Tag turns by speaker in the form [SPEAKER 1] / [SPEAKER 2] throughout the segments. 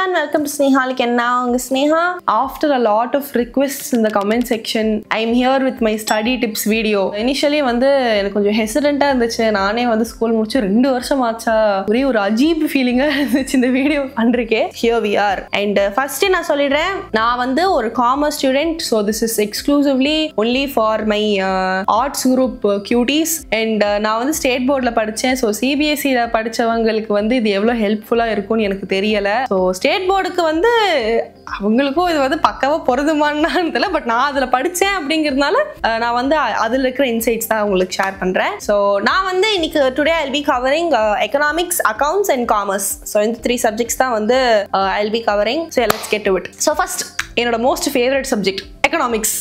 [SPEAKER 1] everyone, welcome to Snehaalik and now Sneha. After a lot of requests in the comment section, I am here with my study tips video. Initially வந்து எனக்கு கொஞ்சம் ஹெசிடென்ட்டா இருந்துச்சு. நானே வந்து school முடிச்சு 2 வருஷம் ஆச்சா. ஒரே ஒரு அஜீப் ஃபீலிங்கா இருந்துச்சு இந்த video பண்றக்கே. Here we are. And first நான் சொல்லிடுறேன், நான் வந்து ஒரு commerce student. So this is exclusively only for my arts group cuties. And நான் வந்து ஸ்டேட் போர்ட்ல படிச்சேன். So CBSE ல படிச்சவங்களுக்கு வந்து இது எவ்வளவு ஹெல்ப்ஃபுல்லா இருக்கும்னு எனக்கு தெரியல. ஸோ ஸ்டேட் போர்டுக்கு வந்து அவங்களுக்கும் இது வந்து பக்காவா பொருதுமான்னு தெரியல. பட் நான் அதில் படித்தேன் அப்படிங்கிறதுனால நான் வந்து அதில் இருக்கிற இன்சைட்ஸ் தான் உங்களுக்கு ஷேர் பண்ணுறேன். ஸோ நான் வந்து இன்னைக்கு today I will be covering economics, accounts and commerce. So இந்த 3 சப்ஜெக்ட்ஸ் தான் வந்து I will be covering. So let's get to it. So first என்னோட most favourite subject economics.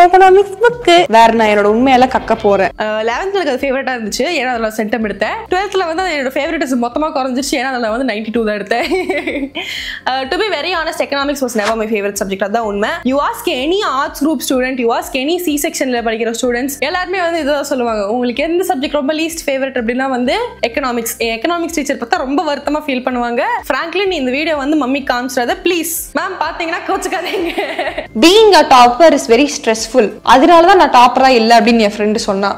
[SPEAKER 1] Economics book வேற நான் என்னோட உண்மையில கக்க போறேன். 11th எனக்கு அது ஃபேவரட்டா இருந்துச்சு, ஏன்னா அதில் சென்டம் எடுத்தேன். 12th வந்து என்னோட ஃபேவரட்டிஸ் மொத்தமாக குறைஞ்சிச்சு, ஏன்னா அதில் வந்து 92 தான் எடுத்தேன். To be very honest, economics was never my favourite subject. அதான் உண்மை. You ask any arts group student, you ask any C செக்ஷன்ல படிக்கிற ஸ்டூடெண்ட்ஸ் எல்லாருமே வந்து இதான் சொல்லுவாங்க, உங்களுக்கு எந்த சப்ஜெக்ட் ரொம்ப லீஸ்ட் ஃபேவரட் அப்படின்னா வந்து எக்கனாமிக்ஸ். எக்கனாமிக்ஸ் டீச்சர் பார்த்தா ரொம்ப வருத்தமா ஃபீல் பண்ணுவாங்க. ஃப்ராங்க்லி நீ இந்த வீடியோ வந்து மம்மி காமிச்சிடாத ப்ளீஸ் மேம், பாத்தீங்கன்னா கோச்சுக்காதீங்க. Being a topper is very stressful. அதனாலதான் நான் டாப்பரா இல்லை அப்படின்னு என் ஃப்ரெண்டு சொன்னா.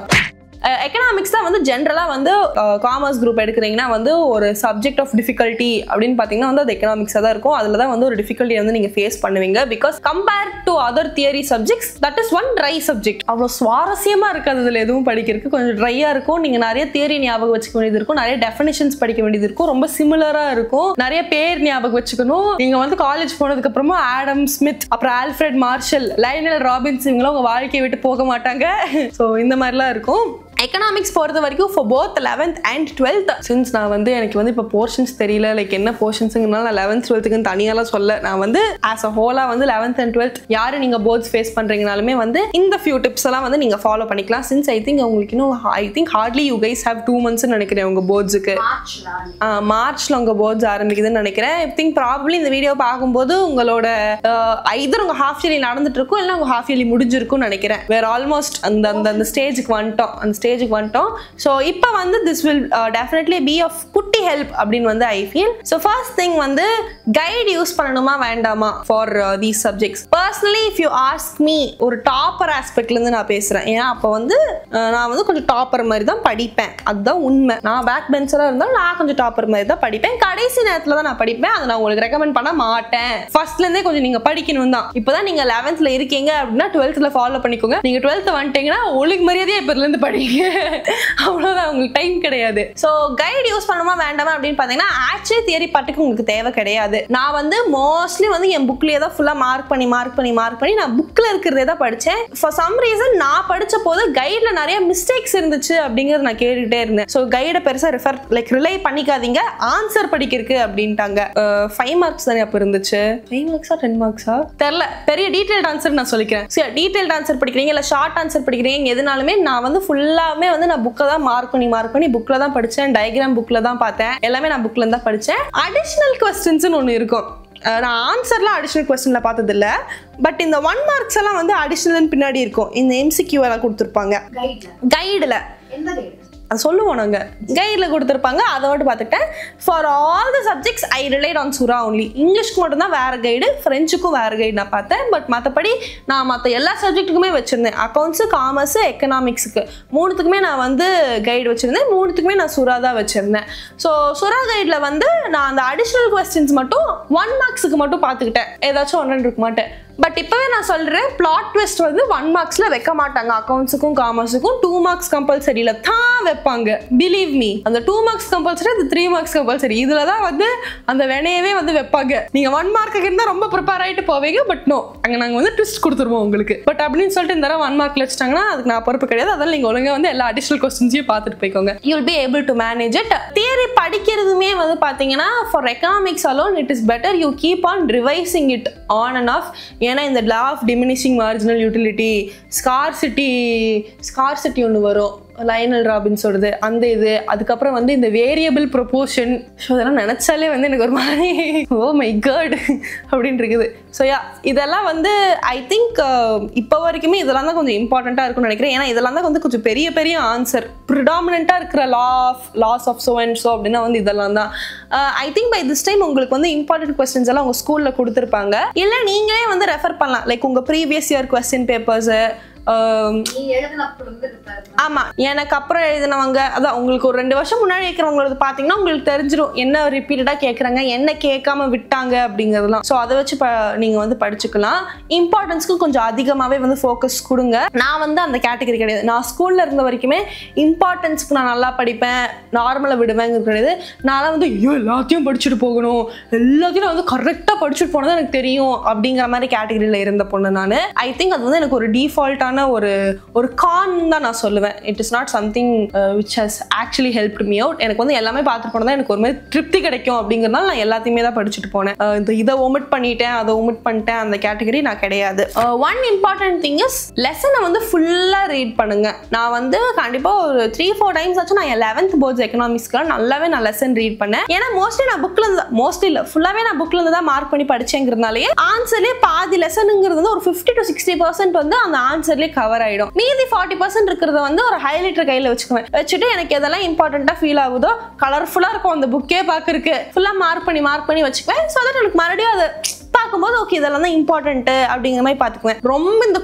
[SPEAKER 1] எக்கனாமிக்ஸ் தான் வந்து ஜென்ரலா வந்து காமர்ஸ் குரூப் எடுக்கிறீங்கன்னா வந்து ஒரு சப்ஜெக்ட் ஆஃப் டிஃபிகல்ட்டி அப்படின்னு பார்த்தீங்கன்னா வந்து அது எக்கனாமிக்ஸாக தான் இருக்கும். அதில் தான் வந்து ஒரு டிஃபிகல்ட்டி வந்து நீங்கள் ஃபேஸ் பண்ணுவீங்க. Because compared to other theory subjects that is one try subject. அவ்வளோ சுவாரஸ்யமாக இருக்காது அதில் எதுவும் படிக்கிறதுக்கு. கொஞ்சம் ட்ரையாக இருக்கும். நீங்கள் நிறைய தியரி ஞாபகம் வச்சுக்க வேண்டியது இருக்கும், நிறைய டெஃபினிஷன்ஸ் படிக்க வேண்டியது இருக்கும், ரொம்ப சிமிலராக இருக்கும், நிறைய பேர் ஞாபகம் வச்சுக்கணும். நீங்கள் வந்து காலேஜ் போனதுக்கு அப்புறமா ஆடம் ஸ்மித், அப்புறம் ஆல்ஃபிரட் மார்ஷல், லைனல் ராபின்ஸ் இவங்களாம் உங்கள் வாழ்க்கையை விட்டு போக மாட்டாங்க. ஸோ இந்த மாதிரிலாம் இருக்கும். எக்கனாமிக்ஸ் பொறுத்த வரைக்கும் for both 11th and 12th. Since நான் வந்து எனக்கு வந்து இப்போ போர்ஷன்ஸ் தெரியல, லைக் என்ன போர்ஷன்ஸுங்கனால நான் 11th 12th தனியாலாம் சொல்ல. நான் வந்து ஆஸ் அ ஹோலா வந்து 11th and 12th யாரு நீங்க போர்ட்ஸ் ஃபேஸ் பண்றீங்கனாலுமே வந்து இந்த ஃபியூ டிப்ஸ் எல்லாம் வந்து நீங்க ஃபாலோ பண்ணிக்கலாம். சின்ஸ் ஐ திங்க் உங்களுக்கு இன்னும் I think hardly you guys have 2 months நினைக்கிறேன் உங்க போர்ட்ஸுக்கு. மார்ச்ல உங்க போர்ட்ஸ் ஆரம்பிக்குதுன்னு நினைக்கிறேன். ஐ திங்க் ப்ராபப்ளி இந்த வீடியோ பார்க்கும்போது உங்களோட ஐதர் உங்க ஹாஃப் இயர்லி நடந்துட்டு இருக்கும், இல்லை உங்க ஹாஃப் இயர்லி முடிஞ்சிருக்கும்னு நினைக்கிறேன். வேற ஆல்மோஸ்ட் அந்த ஸ்டேஜுக்கு வந்துட்டோம். So இப்போ வந்து this will definitely be of குட்டி ஹெல்ப் அப்படின்னு வந்து I feel. So first thing வந்து கைட் யூஸ் பண்ணணுமா வேண்டாமா for these subjects. Personally if you ask me, ஒரு டாப்பர் ஆஸ்பெக்ட்ல இருந்து நான் பேசுறேன். ஏன்னா அப்போ வந்து நான் வந்து கொஞ்சம் டாப்பர் மாதிரி தான் படிப்பேன். அதுதான் உண்மை. நான் பேக் பெஞ்சரா இருந்தாலும் நான் கொஞ்சம் டாப்பர் மாதிரி தான் படிப்பேன். கடைசி நேரத்துல தான் நான் படிப்பேன். அதை நான் உங்களுக்கு ரெக்கமெண்ட் பண்ண மாட்டேன். ஃபர்ஸ்ட்ல இருந்தே கொஞ்சம் நீங்க படிக்கணும் தான். இப்போதான் நீங்க 11th இருக்கீங்க அப்படின்னா 12th ஃபாலோ பண்ணிக்கோங்க. நீங்க 12th வந்துட்டீங்கன்னா ஒழுங்கு மரியாதையா இப்ப இருந்து படிங்க. அவ்வளவுதான், உங்களுக்கு டைம் கிடையாது. சோ கைட் யூஸ் பண்ணுமா வேண்டாமா அப்படின்னு பாத்தீங்கன்னா ஆக்சுவலி தியரி பாட்டுக்கு உங்களுக்கு தேவை கிடையாது. நான் வந்து மோஸ்ட்லி வந்து என் புக்லயே தான் ஃபுல்லா மார்க் பண்ணி நான் புக்ல இருக்கிறதே தான் படிச்சேன். ஃபார் சம் ரீசன் நான் படிச்ச போது கைட்ல நிறைய மிஸ்டேக்ஸ் இருந்துச்சு அப்படிங்கறது நான் கேட்டுட்டே இருந்தேன். சோ கைட பெருசா ரிலை பண்ணிக்காதீங்க, ஆன்சர் படிக்கிறதுக்கு அப்படின்ட்டாங்க. 5 marks தானே அப்ப இருந்துச்சு. 5 marks 10 marks தெரியல. பெரிய டீடைல்ட் ஆன்சர் நான் சொல்லிக்கிறேன். சரி, டீடைல்ட் ஆன்சர் படிக்கிறீங்க இல்ல ஷார்ட் ஆன்சர் படிக்கிறீங்க, எதுனாலுமே நான் வந்து ஃபுல்லாமே வந்து நான் புக்கை தான் மார்க் பண்ணி புக்ல தான் படிச்சேன். டயக்ராம் புக்ல தான் பார்த்தேன். எல்லாமே நான் புக்ல தான் படிச்சேன். அடிஷனல் क्वेश्चंस ஒன்னு இருக்கும். நான் ஆன்சர்லாம் அடிஷனல் क्वेश्चनல பார்த்தது இல்ல. பட் இந்த 1 marks எல்லாம் வந்து அடிஷனல் பின்னாடி இருக்கும். இந்த MCQ எல்லாம் கொடுத்திருப்பாங்க கைட்ல. என்ன கைட் அது சொல்லுவோம் நாங்க, கைட்ல கொடுத்துருப்பாங்க. அதை மட்டும் பார்த்துட்டேன். For all the subjects I relied on சுரா ஒன்லி. இங்கிலீஷ்க்கு மட்டும் தான் வேற கைடு, ஃப்ரெஞ்சுக்கும் வேற கைடு நான் பார்த்தேன். பட் மற்றபடி நான் மற்ற எல்லா சப்ஜெக்ட்டுக்குமே வச்சிருந்தேன். அக்கௌண்ட்ஸு, காமர்ஸ், எக்கனாமிக்ஸுக்கு 3த்துக்குமே நான் வந்து கைடு வச்சிருந்தேன். 3த்துக்குமே நான் சுரா தான் வச்சிருந்தேன். ஸோ சுரா கைட்ல வந்து நான் அந்த அடிஷனல் கொஸ்டின்ஸ் மட்டும் 1 marksக்கு மட்டும் பார்த்துக்கிட்டேன். ஏதாச்சும் 1 இருக்க மாட்டேன். பட் இப்பவே நான் சொல்றேன், பிளாட் ட்விஸ்ட் வந்து 1 marksல வைக்க மாட்டாங்க. அக்கௌண்ட்ஸுக்கும் காமர்ஸுக்கும் 2 marks கம்பல்சரியில தான் வைப்பாங்க. பிலீவ் மீ, அந்த 2 marks கம்பல்சரி, அது 3 marks கம்பல்சரி. இதுல தான் வந்து அந்த வினையவே வந்து வைப்பாங்க. நீங்க 1 mark இருந்தா ரொம்ப ப்ரிப்பேர் ஆயிட்டு போவீங்க. பட் நோ, அங்க நாங்க வந்து ட்விஸ்ட் கொடுத்துருவோம் உங்களுக்கு. பட் அப்படின்னு சொல்லிட்டு இந்த தடவை 1 markல வச்சுட்டாங்கன்னா அதுக்கு நான் பொறுப்பு கிடையாது. அதனால நீங்க ஒழுங்கா வந்து எல்லா அடிஷனல் கொஸ்டின்ஸையும் பார்த்துட்டு போய்க்கோங்க. You will be able to manage it. Theory படிக்கிறதுமே வந்து பாத்தீங்கன்னா for economics alone it is better you keep on revising it on and off. ஏன்னா இந்த law of diminishing marginal utility, scarcity ஒன்று வரும். லயனல் ராபின்ஸோடது அந்த இது, அதுக்கப்புறம் வந்து இந்த வேரியபிள் ப்ரொபோர்ஷன். ஸோ அதெல்லாம் நினச்சாலே வந்து எனக்கு ஒரு மாதிரி ஓ மை காட் அப்படின்னு இருக்குது. ஸோ யா, இதெல்லாம் வந்து ஐ திங்க் இப்போ வரைக்குமே இதெல்லாம் தான் கொஞ்சம் இம்பார்ட்டண்ட்டாக இருக்கும்னு நினைக்கிறேன். ஏன்னா இதெல்லாம் தான் வந்து கொஞ்சம் பெரிய பெரிய ஆன்சர், ப்ரிடாமினண்ட்டாக இருக்கிற laws of so and so அப்படின்னா வந்து இதெல்லாம் தான். I think by this time உங்களுக்கு வந்து இம்பார்ட்டன்ட் கொஸ்டின்ஸ் எல்லாம் உங்கள் ஸ்கூலில் கொடுத்துருப்பாங்க. இல்லை நீங்களே வந்து ரெஃபர் பண்ணலாம், லைக் உங்கள் ப்ரீவியஸ் இயர் கொஸ்டின் பேப்பர்ஸு. ஆமா, எனக்கு அப்புறம் எழுதினவங்க, அதான் உங்களுக்கு ஒரு 2 வருஷம் முன்னாடி இருக்கிறவங்களுக்கு பாத்தீங்கன்னா உங்களுக்கு தெரிஞ்சிடும் என்ன ரிப்பீட்டடா கேட்கறாங்க, என்ன கேட்காம விட்டாங்க அப்படிங்கறதுலாம். ஸோ அதை வச்சு நீங்க வந்து படிச்சுக்கலாம். இம்பார்ட்டன்ஸ்க்கு கொஞ்சம் அதிகமாவே வந்து ஃபோக்கஸ் கொடுங்க. நான் வந்து அந்த கேட்டகரி கிடையாது. நான் ஸ்கூல்ல இருந்த வரைக்குமே இம்பார்ட்டன்ஸ்க்கு நான் நல்லா படிப்பேன், நார்மலா விடுவேங்கிறது கிடையாது. நான் வந்து ஐயோ எல்லாத்தையும் படிச்சுட்டு போகணும், எல்லாத்தையும் நான் வந்து கரெக்டா படிச்சுட்டு போனதான் எனக்கு தெரியும் அப்படிங்கிற மாதிரி கேட்டகரியில இருந்த பொண்ணு நான். ஐ திங்க் அது வந்து எனக்கு ஒரு டிஃபால்ட்டான ஒரு கான் தான் நான் சொல்லுவேன். It is not something which has actually helped me out. எனக்கு வந்து எல்லாமே பார்த்துட்டு போனதான் எனக்கு ஒரு மாதிரி திருப்தி கிடைக்கும் அப்படிங்கிறதுனால நான் எல்லாத்தையுமே தான் படிச்சுட்டு போனேன். இதை ஒமிட் பண்ணிட்டேன், அதை ஒமிட் பண்ணிட்டேன் அந்த கேட்டகரி நான் கிடையாது. ஒன் இம்பார்ட்டன்ட் திங் இஸ் லெசனை வந்து ஃபுல்லா ரீட் பண்ணுங்க. நான் வந்து கண்டிப்பா ஒரு 3-4 டைம்ஸ் ஆச்சு நான் 11th போர்ட்ஸ் எக்கனாமிக்ஸ்க்கு நல்லாவே நான் லெசன் ரீட் பண்ணேன். ஏன்னா மோஸ்ட்லி நான் புக்ல இருந்து, மோஸ்ட்லி இல்லை ஃபுல்லாவே நான் புக்ல இருந்து தான் மார்க் பண்ணி படிச்சேங்கிறதுனாலே ஆன்சர்லேயே பாதி லெசனுங்கிறது வந்து ஒரு 50 to 60% வந்து அந்த ஆன்சர்லேயே கவர் ஆயிடும். மீதி 40% இருக்கிறத வந்து ஒரு ஹைலைட்டர் கையில வச்சுட்டு எனக்கு எதெல்லாம் இம்பார்ட்டண்டா ஃபீல் ஆகுதோ, கலர்ஃபுல்லா இருக்கும் அந்த புக்கே பாக்குறதுக்கு, ஃபுல்லா மார்க் பண்ணி வச்சுக்குவேன். ஸோ தட் எனக்கு மறுபடியும் அதை பார்க்கும்போது ஓகே இதெல்லாம் தான் இம்பார்ட்டன்ட் அப்படிங்கிற மாதிரி பார்த்துக்குவேன். ரொம்ப இந்த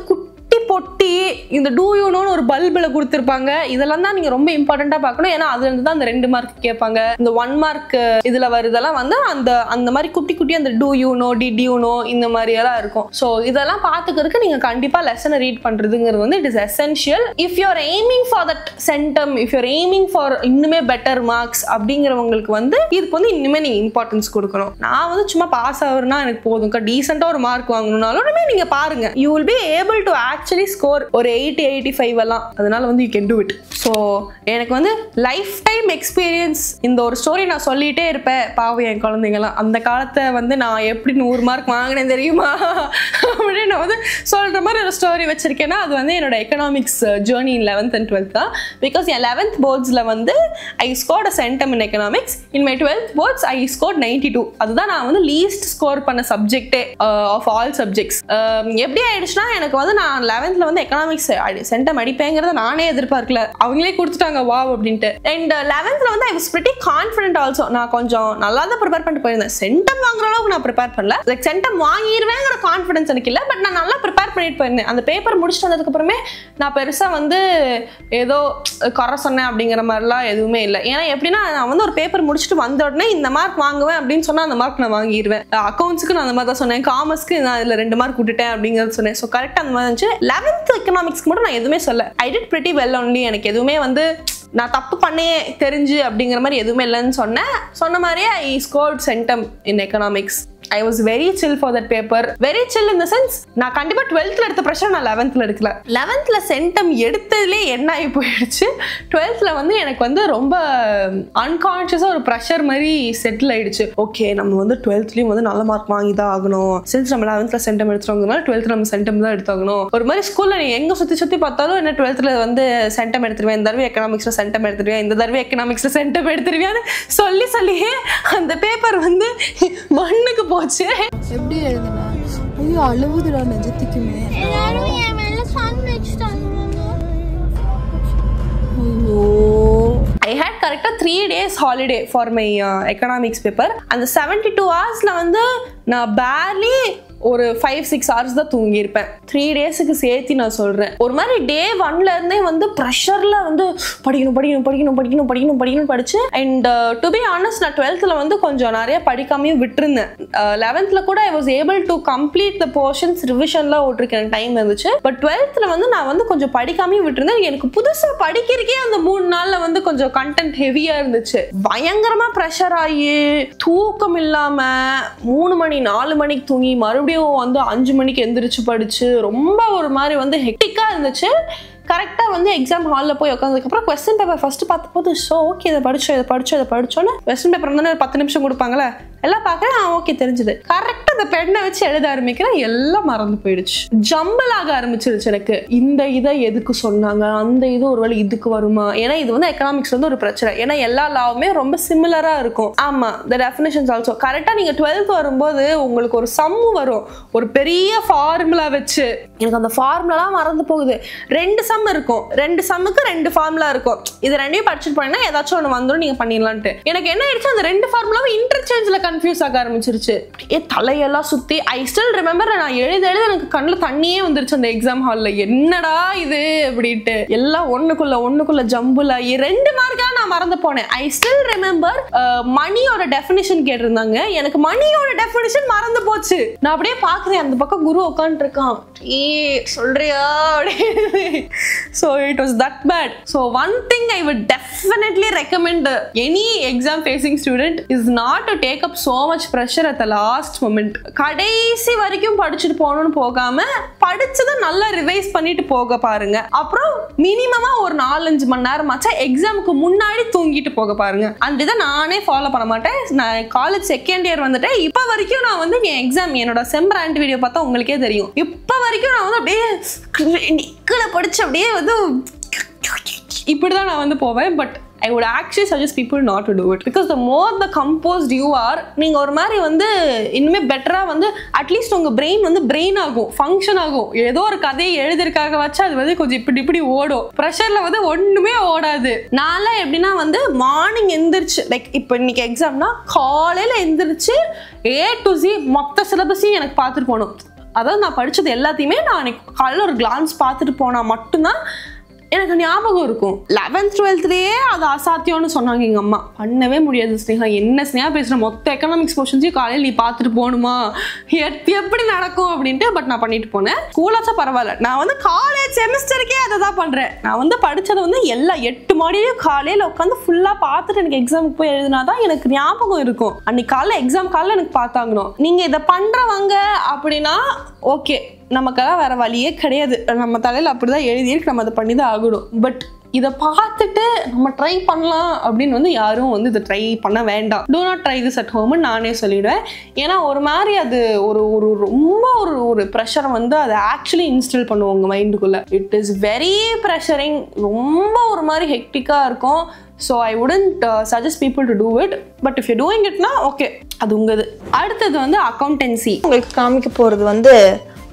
[SPEAKER 1] பொட்டி இந்த டூ யூ நோன்னு ஒரு பல்பில் கொடுத்துருப்பாங்க, இதெல்லாம் தான் நீங்க ரொம்ப இம்பார்ட்டண்டா பார்க்கணும். ஏன்னா அதுல இருந்து தான் அந்த 2 மார்க் கேட்பாங்க. இந்த 1 மார்க் இதுல வருதெல்லாம் வந்து அந்த மாதிரி குட்டி அந்த do you know, did you know இந்த மாதிரி எல்லாம் இருக்கும். ஸோ இதெல்லாம் பார்த்துக்கிறதுக்கு நீங்க கண்டிப்பா லெசனை ரீட் பண்றதுங்கிறது வந்து it is essential. If you R aiming for that centum, if you R aiming for இன்னுமே பெட்டர் மார்க்ஸ் அப்படிங்கிறவங்களுக்கு வந்து இதுக்கு வந்து இன்னுமே நீங்க இம்பார்ட்டன்ஸ் கொடுக்கணும். நான் வந்து சும்மா பாஸ் ஆகுறேன்னா எனக்கு போதும், டீசெண்டா ஒரு மார்க் வாங்கணும்னாலும் நீங்க பாருங்க, you will be able to actually score ஒரு 80-85 எல்லாம். அதனால வந்து you can do it. So எனக்கு வந்து லைஃப் டைம் எக்ஸ்பீரியன்ஸ் இந்த ஒரு ஸ்டோரி நான் சொல்லிட்டே இருப்பேன். பாவம் என் குழந்தைங்களாம் அந்த காலத்தை வந்து நான் எப்படி 100 மார்க் வாங்கினேன் தெரியுமா அப்படின்னு நான் வந்து சொல்ற மாதிரி ஒரு ஸ்டோரி வச்சிருக்கேன்னா அது வந்து என்னோட economics journey in 11th and 12th தான். பிகாஸ் என் 11th போர்ட்ஸ்ல வந்து I scored a centum in economics. In my 12th boards I scored 92. அதுதான் நான் வந்து லீஸ்ட் ஸ்கோர் பண்ண சப்ஜெக்டே ஆஃப் ஆல் சப்ஜெக்ட்ஸ். எப்படி ஆயிடுச்சுன்னா எனக்கு வந்து நான் 11th வந்து எக்கனாமிக்ஸ் சென்டம் அடிப்பேங்கிறத நானே எதிர்பார்க்கல, அவங்களே கொடுத்துட்டாங்க வாவ் அப்படின்ட்டு. அண்ட் 11th வந்து I was pretty confident also. நான் கொஞ்சம் நல்லா தான் ப்ரிப்பேர் பண்ணிட்டு போயிருந்தேன். சென்டம் வாங்குற அளவுக்கு நான் ப்ரிப்பேர் பண்ணல, லைக் சென்டம் வாங்கிடுவேங்கிற கான்ஃபிடன்ஸ் எனக்கு இல்லை. பட் நான் நல்லா ப்ரிப்பேர் பண்ணிட்டு போயிருந்தேன். அந்த பேப்பர் முடிச்சுட்டு வந்ததுக்கு அப்புறமே நான் பெருசா வந்து ஏதோ குறை சொன்னேன் அப்படிங்கிற மாதிரிலாம் எதுவுமே இல்லை. ஏன்னா எப்படின்னா நான் வந்து ஒரு பேப்பர் முடிச்சுட்டு வந்த உடனே இந்த மார்க் வாங்குவேன் அப்படின்னு சொன்னா அந்த மார்க் நான் வாங்கிடுவேன். அக்கௌண்ட்ஸ்க்கு நான் அந்த மாதிரி தான் சொன்னேன், காமர்ஸ்க்கு நான் இதுல 2 மார்க் விட்டுட்டேன் அப்படிங்கிறது சொன்னேன். ஸோ கரெக்டாக அந்த மாதிரி இருந்துச்சு. 11th எக்கனாமிக்ஸ்க்கு மட்டும் நான் எதுவுமே சொல்ல, I did pretty well only. எனக்கு எதுவுமே வந்து நான் தப்பு பண்ணே தெரிஞ்சு அப்படிங்கிற மாதிரி எதுவுமே இல்லைன்னு சொன்ன மாதிரியே I scored centum in economics. I was very chill for that paper. Very chill in the sense நான் கண்டிப்பா 12th எடுத்த பிரஷர் நான் 11th எடுக்கல. 11th சென்டம் எடுத்ததுலே என்ன ஆகி போயிடுச்சு, 12th வந்து எனக்கு வந்து ரொம்ப அன்கான்ஷியஸா ஒரு ப்ரெஷர் மாதிரி செட்டில் ஆயிடுச்சு. ஓகே நம்ம வந்து 12thலயும் வந்து நல்ல மார்க் வாங்கி தான் ஆகணும், சின்ஸ் நம்ம 11th சென்டம் எடுத்துறோம்னால 12th நம்ம சென்டம் தான் எடுத்தாகணும். ஒரு மாதிரி ஸ்கூல்ல நீ எங்க சுத்தி பார்த்தாலும் என்ன 12th வந்து சென்டம் எடுத்துருவேன், இந்த தடவை எக்கனாமிக்ஸ்ல சென்டம் எடுத்துருவேன், இந்த தடவை எக்கனாமிக்ஸ்ல சென்டம் எடுத்துருவேன்னு சொல்லியே அந்த பேப்பர் வந்து மண்ணுக்கு போச்சு.
[SPEAKER 2] எப்படி எழுதுனா ஐயோ அழுவுதுடா நெஞ்சத்துக்குமே. எல்லாரும் என் மேல சன் வெச்சிட்டாங்க. ஐயோ
[SPEAKER 1] I had correct 3 days holiday for my economics paper. அந்த 72 hours வந்து நான் barely ஒரு 5-6 hours தான் தூங்கி இருப்பேன். 3 daysக்கு சேர்த்து நான் சொல்றேன். ஒரு மாதிரி day 1ல இருந்தே வந்து ப்ரெஷர்ல வந்து படிக்கணும் படிச்சு. அண்ட் டு பி ஆனஸ்ட் நான் 12thல வந்து கொஞ்சம் நிறைய படிக்காமையும் விட்டுருந்தேன். 11thல கூட I was able to complete the portions ரிவிஷன்ல ஓட்டிருக்கேன், டைம் இருந்துச்சு. பட் 12thல வந்து நான் வந்து கொஞ்சம் படிக்காமையும் விட்டுருந்தேன். எனக்கு புதுசா படிக்கிறதுக்கே அந்த 3 நாள்ல வந்து கொஞ்சம் கண்டென்ட் ஹெவியா இருந்துச்சு. பயங்கரமா ப்ரெஷர் ஆகி தூக்கம் இல்லாம 3 மணி 4 மணிக்கு தூங்கி மறுபடியும் வந்து 5 மணிக்கு எந்திரிச்சு படிச்சு ரொம்ப ஒரு மாதிரி வந்து ஹெக்டிக்கா இருந்துச்சு. கரெக்டாக வந்து எக்ஸாம் ஹாலில் போய் உட்காந்ததுக்கப்புறம் கொஸ்டின் பேப்பர் ஃபர்ஸ்ட் பார்த்தபோது ஸோ ஓகே இதை படிச்சோன்னு கொஸ்டின் பேப்பர் வந்து ஒரு 10 நிமிஷம் கொடுப்பாங்களே எல்லாம் பார்க்குறேன். ஓகே தெரிஞ்சுது. கரெக்டாக அந்த பெண்ணை வச்சு எழுத ஆரம்பிக்கிறேன், எல்லாம் மறந்து போயிடுச்சு. ஜம்பிள் ஆக ஆரம்பிச்சிருச்சு எனக்கு. இந்த இதை எதுக்கு சொன்னாங்க, அந்த இது ஒருவேளை இதுக்கு வருமா? ஏன்னா இது வந்து எக்கனாமிக்ஸ் வந்து ஒரு பிரச்சனை. ஏன்னா எல்லா லாவுமே ரொம்ப சிமிலரா இருக்கும். ஆமா, the definitions also கரெக்டா. நீங்க 12th வரும்போது உங்களுக்கு ஒரு சம் வரும், ஒரு பெரிய ஃபார்முலா வச்சு. எனக்கு அந்த ஃபார்முலாலாம் மறந்து போகுது. 2 சம் இருக்கும், 2 சம்முக்கு 2 ஃபார்முலா இருக்கும். இது ரெண்டையும் படிச்சுட்டு போனீங்கன்னா ஏதாச்சும் ஒன்று வந்துடும், நீங்க பண்ணிடலான்ட்டு. எனக்கு என்ன ஆயிடுச்சு, அந்த 2 ஃபார்முலாவும் இன்டர்சேஞ்சில் கன்ஃபியூஸ் ஆக ஆரம்பிச்சிருச்சு. தலையெல்லாம் சுத்தி. ஐ ஸ்டில் ரிமெம்பர், நான் எழுத எனக்கு கண்ணில் தண்ணியே வந்துருச்சு அந்த எக்ஸாம் ஹாலில். என்னடா இது அப்படின்ட்டு. எல்லாம் ஒண்ணுக்குள்ள ஜம்புல 2 மார்க்கா நான் மறந்து போனேன். ஐ ஸ்டில் ரிமெம்பர் மணியோட டெஃபினிஷன் கேட்டிருந்தாங்க. எனக்கு மணியோட டெஃபினிஷன் மறந்து போச்சு. நான் அப்படியே பாக்குறேன், அந்த பக்கம் குரு உட்காந்துட்டு இருக்கான். சொல்றியா? So it was that bad. So one thing I would definitely recommend any exam facing student is not to take up so much pressure at the last moment. கடைசி வரைக்கும் படிச்சுட்டு போகணும்னு போகாம படிச்சதை நல்லா ரிவைஸ் பண்ணிட்டு போக பாருங்க. அப்புறம் மினிமமா ஒரு 4-5 மணி நேரம் ஆச்சா எக்ஸாமுக்கு முன்னாடி தூங்கிட்டு போக பாருங்க. அந்த இதை நானே ஃபாலோ பண்ண மாட்டேன். நான் காலேஜ் செகண்ட் இயர் வந்துட்டேன். இப்ப வரைக்கும் நான் வந்து என் எக்ஸாம், என்னோட செம்பராண்ட் வீடியோ பார்த்தா உங்களுக்கே தெரியும். இப்ப வரைக்கும் நான் வந்து அப்படியே நிக்கல படிச்சு அப்படியே வந்து இப்படிதான் நான் வந்து போவேன். But I would actually suggest people not to do it, because the more the composed you are, நீங்க ஒரு மாதிரி வந்து இன்னுமே பெட்டரா வந்து அட்லீஸ்ட் உங்க பிரெயின் வந்து பிரெயின் ஆகும், ஃபங்க்ஷன் ஆகும். ஏதோ ஒரு கதையை எழுதுறதுக்காக வச்சு அது வந்து கொஞ்சம் இப்படி ஓடும். ப்ரெஷர்ல வந்து ஒண்ணுமே ஓடாது. நான்லாம் எப்படின்னா வந்து மார்னிங் எந்திரிச்சு, லைக் இப்போ இன்னைக்கு எக்ஸாம்னா காலையில எந்திரிச்சு A to Z மொத்த சிலபஸையும் எனக்கு பார்த்துட்டு போகணும். அதாவது நான் படிச்சது எல்லாத்தையுமே நான் காலையில் ஒரு கிளான்ஸ் பார்த்துட்டு போனா மட்டும்தான் எனக்கு ஞாபகம் இருக்கும். 11th 12thலயே அது அசாத்தியம்னு சொன்னாங்க எங்க அம்மா. பண்ணவே முடியாது ஸ்னேகா, என்ன ஸ்னேகா பேசுற, மொத்த எக்கனாமிக்ஸ் போர்ஷன்ஸையும் காலையில் நீ பார்த்துட்டு போகணுமா, எப்படி நடக்கும் அப்படின்ட்டு. பட் நான் பண்ணிட்டு போனேன். ஸ்கூலாச்சா பரவாயில்ல, நான் வந்து காலேஜ் செமஸ்டருக்கே அதை தான் பண்றேன். நான் வந்து படிச்சது வந்து எல்லா 8 மாடியும் காலையில உட்காந்து ஃபுல்லா பார்த்துட்டு எனக்கு எக்ஸாமுக்கு போய் எழுதினாதான் எனக்கு ஞாபகம் இருக்கும். அன்னைக்கு காலைல எக்ஸாம் காலைல எனக்கு பார்த்தாங்கணும். நீங்க இதை பண்றவங்க அப்படின்னா ஓகே, நமக்கெல்லாம் வேற வழியே கிடையாது. நம்ம தலையில அப்படிதான் எழுதியிருக்கு, நம்ம அதை பண்ணி தான் ஆகணும். பட் இதை பார்த்துட்டு நம்ம ட்ரை பண்ணலாம் அப்படின்னு வந்து யாரும் வந்து இதை ட்ரை பண்ண வேண்டாம். Do not try this at ஹோம்னு நானே சொல்லிடுவேன். ஏன்னா ஒரு மாதிரி அது ஒரு ரொம்ப ஒரு ப்ரெஷரை வந்து அதை ஆக்சுவலி இன்ஸ்டால் பண்ணுவோம் உங்க மைண்டுக்குள்ள. இட் இஸ் வெரி ப்ரெஷரிங், ரொம்ப ஒரு மாதிரி ஹெக்டிக்காக இருக்கும். So I wouldn't suggest people to do it. But if you doing இட்னா ஓகே, அது உங்கது. அடுத்தது வந்து அக்கௌண்டன்சி. உங்களுக்கு காமிக்க போகிறது வந்து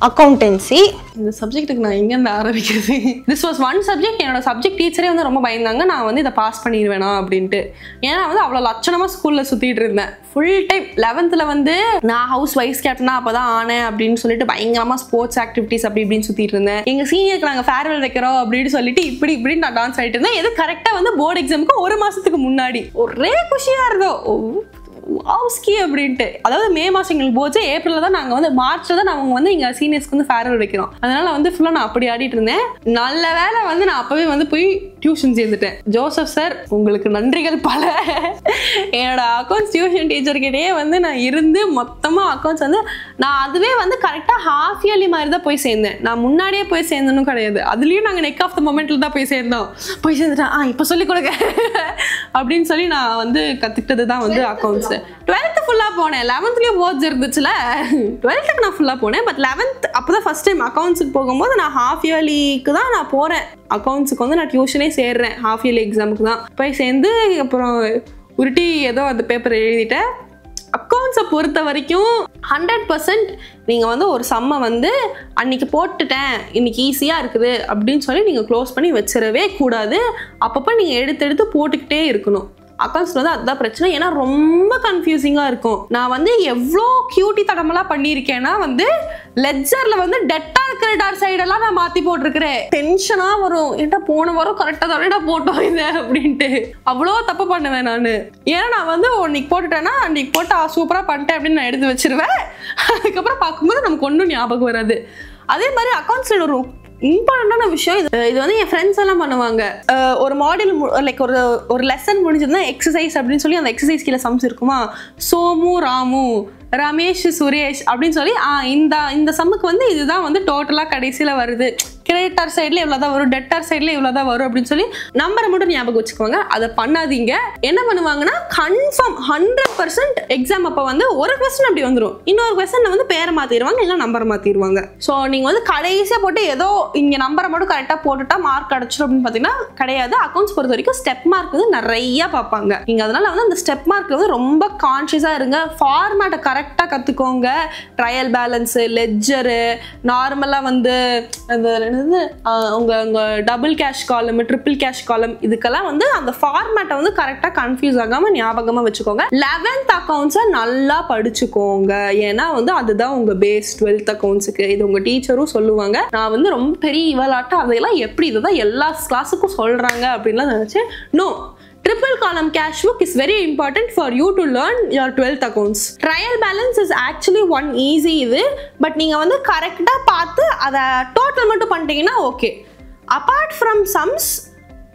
[SPEAKER 1] அக்கௌண்டன்சி. இந்த சப்ஜெக்ட்டுக்கு நான் எங்கேருந்து ஆரம்பிக்கிறது? This was one subject. என்னோட சப்ஜெக்ட் டீச்சரே வந்து ரொம்ப பயந்தாங்க நான் வந்து இதை பாஸ் பண்ணிடுவேனா அப்படின்ட்டு. ஏன்னா வந்து அவ்வளோ லட்சணமாக ஸ்கூலில் சுற்றிட்டு இருந்தேன் ஃபுல் டைம். 11th வந்து நான் ஹவுஸ் வைஸ் கேப்டனா அப்போதான் ஆனேன் அப்படின்னு சொல்லிட்டு பயங்கரமாக ஸ்போர்ட்ஸ் ஆக்டிவிட்டிஸ் அப்படி இப்படின்னு சுற்றிட்டு இருந்தேன். எங்கள் சீனியருக்கு நாங்கள் ஃபேர்வெல் வைக்கிறோம் அப்படின்னு சொல்லிட்டு இப்படின்னு நான் டான்ஸ் ஆகிட்டு இருந்தேன். எது கரெக்டாக வந்து போர்டு எக்ஸாமுக்கு 1 மாதத்துக்கு முன்னாடி. ஒரே குஷியாக இருந்தோம் வாஸ்கி அப்படின்ட்டு. அதாவது மே மாதம் எங்களுக்கு போச்சு, ஏப்ரலில் தான் நாங்கள் வந்து மார்ச்சில் தான் நாங்கள் வந்து எங்கள் சீனியர்ஸ்க்கு வந்து ஃபேர்வெல் வைக்கிறோம். அதனால வந்து ஃபுல்லாக நான் அப்படி ஆடிட்டு இருந்தேன். நல்ல வேலை வந்து நான் அப்போவே வந்து போய் டியூஷன் சேர்ந்துட்டேன். ஜோசப் சார் உங்களுக்கு நன்றிகள் பல. என்னோட அக்கௌண்ட்ஸ் டியூஷன் டீச்சர்கிட்டயே வந்து நான் இருந்து மொத்தமாக அக்கௌண்ட்ஸ் வந்து நான் அதுவே வந்து கரெக்டாக ஹாஃப் இயர்லி மாதிரி தான் போய் சேர்ந்தேன். நான் முன்னாடியே போய் சேர்ந்தனும் கிடையாது. அதுலேயும் நாங்கள் நெக் ஆஃப் த மொமெண்ட்டில் தான் போய் சேர்ந்தோம். போய் சேர்ந்துட்டேன், இப்போ சொல்லிக் கொடுங்க அப்படின்னு சொல்லி நான் வந்து கற்றுக்கிட்டது தான் வந்து அக்கௌண்ட்ஸ். 12th ஃபுல்லாக போனேன். 11thலயும் போர்ட்ஸ் இருந்துச்சுல, 12th நான் ஃபுல்லாக போனேன். பட் 11th அப்போ தான் ஃபர்ஸ்ட் டைம் அக்கௌண்ட்ஸுக்கு போகும்போது நான் ஹாஃப் இயர்லிக்கு தான் நான் போகிறேன். அக்கௌண்ட்ஸுக்கு வந்து நான் டியூஷனே சேர்றேன். ஹாஃப் இயர்லி எக்ஸாமுக்கு தான் போய் சேர்ந்து அப்புறம் உருட்டி ஏதோ அந்த பேப்பர் எழுதிட்டேன். அக்கௌண்ட்ஸை பொறுத்த வரைக்கும் 100% நீங்கள் வந்து ஒரு சம்மை வந்து அன்றைக்கி போட்டுட்டேன் இன்னைக்கு ஈஸியாக இருக்குது அப்படின்னு சொல்லி நீங்கள் க்ளோஸ் பண்ணி வச்சிடவே கூடாது. அப்பப்போ நீங்கள் எடுத்து போட்டுக்கிட்டே இருக்கணும். அக்கௌண்ட்ஸ்ல வந்து அதுதான் பிரச்சனை. ஏன்னா ரொம்ப கன்ஃபியூசிங்காக இருக்கும். நான் வந்து எவ்வளோ கியூட்டி தடமெல்லாம் பண்ணியிருக்கேன்னா வந்து லெட்ஜரில் வந்து டெட்டார் கிரெடிட்டார் சைடெல்லாம் நான் மாற்றி போட்டிருக்கிறேன். டென்ஷனாக வரும். ஏன்டா போன வாரம் கரெக்டாக தானேடா போட்டோம் இதை அப்படின்ட்டு அவ்வளோ தப்பு பண்ணுவேன் நான். ஏன்னா நான் வந்து இன்னைக்கு போட்டுட்டேன்னா அன்னைக்கு போட்டு சூப்பராக பண்ணிட்டேன் அப்படின்னு நான் எடுத்து வச்சிருவேன். அதுக்கப்புறம் பார்க்கும்போது நமக்கு ஒன்றும் ஞாபகம் வராது. அதே மாதிரி அக்கௌண்ட்ஸில் ஒரு இம்பார்ட்டண்டான விஷயம் இது வந்து என் ஃப்ரெண்ட்ஸ் எல்லாம் பண்ணுவாங்க. ஒரு மாடியூல் லைக் ஒரு லெசன் முடிஞ்சிருந்தா எக்ஸசைஸ் அப்படின்னு சொல்லி அந்த எக்ஸசைஸ் கீழே சம்ஸ் இருக்குமா, சோமு ராமு ரமேஷ் சுரேஷ் அப்படின்னு சொல்லி இந்த சம்முக்கு வந்து இதுதான் வந்து டோட்டலாக கடைசியில் வருது. கிரெடிட்டார் சைட்ல இவ்வளவுதான் வரும், டெட்டார் சைட்ல இவ்வளவுதான் வரும் அப்படின்னு சொல்லி நம்பரை மட்டும் ஞாபகம் வச்சுக்கோங்க. அதை பண்ணாதீங்க. என்ன பண்ணுவாங்கன்னா கன்ஃபார்ம் 100% எக்ஸாம் அப்ப வந்து ஒரு கொஸ்டின் அப்படி வந்துடும், இன்னொரு கொஸ்டின் வந்து பேரை மாத்திடுவாங்க இல்ல நம்பரை மாத்திடுவாங்க. ஸோ நீங்க வந்து கடைசியா போட்டு ஏதோ இங்க நம்பரை மட்டும் கரெக்டா போட்டுட்டா மார்க் அடைச்சிடும் அப்படின்னு பாத்தீங்கன்னா கிடையாது. அக்கௌண்ட்ஸ் பொறுத்த வரைக்கும் ஸ்டெப் மார்க் வந்து நிறைய பார்ப்பாங்க. நீங்க அதனால வந்து அந்த ஸ்டெப் மார்க் வந்து ரொம்ப கான்சியஸா இருங்க. ஃபார்மேட்டை கரெக்டா கத்துக்கோங்க. ட்ரையல் பேலன்ஸ், லெட்ஜரு, நார்மலா வந்து உங்க டபுள் கேஷ் காலம், ட்ரிபிள் கேஷ் காலம், இதுக்கெல்லாம் வந்து அந்த ஃபார்மேட்டை வந்து கரெக்டா கன்ஃபியூஸ் ஆகாம ஞாபகமா வச்சுக்கோங்க. 11th அக்கௌண்ட்ஸை நல்லா படிச்சுக்கோங்க. ஏன்னா வந்து அதுதான் உங்க பேஸ் 12th அக்கௌண்ட்ஸுக்கு. இது உங்க டீச்சரும் சொல்லுவாங்க. நான் வந்து ரொம்ப பெரிய இவளாட்டம் அதையெல்லாம் எப்படி இதுதான் எல்லா கிளாஸுக்கும் சொல்றாங்க அப்படின்லாம் நினைச்சேன். No, triple column cash book is very important for you to learn your 12th accounts. Trial balance is actually one easy இது, பட் நீங்க வந்து கரெக்டா பார்த்து அதை டோட்டல் மட்டும் பண்ணிட்டீங்கன்னா okay. apart from sums,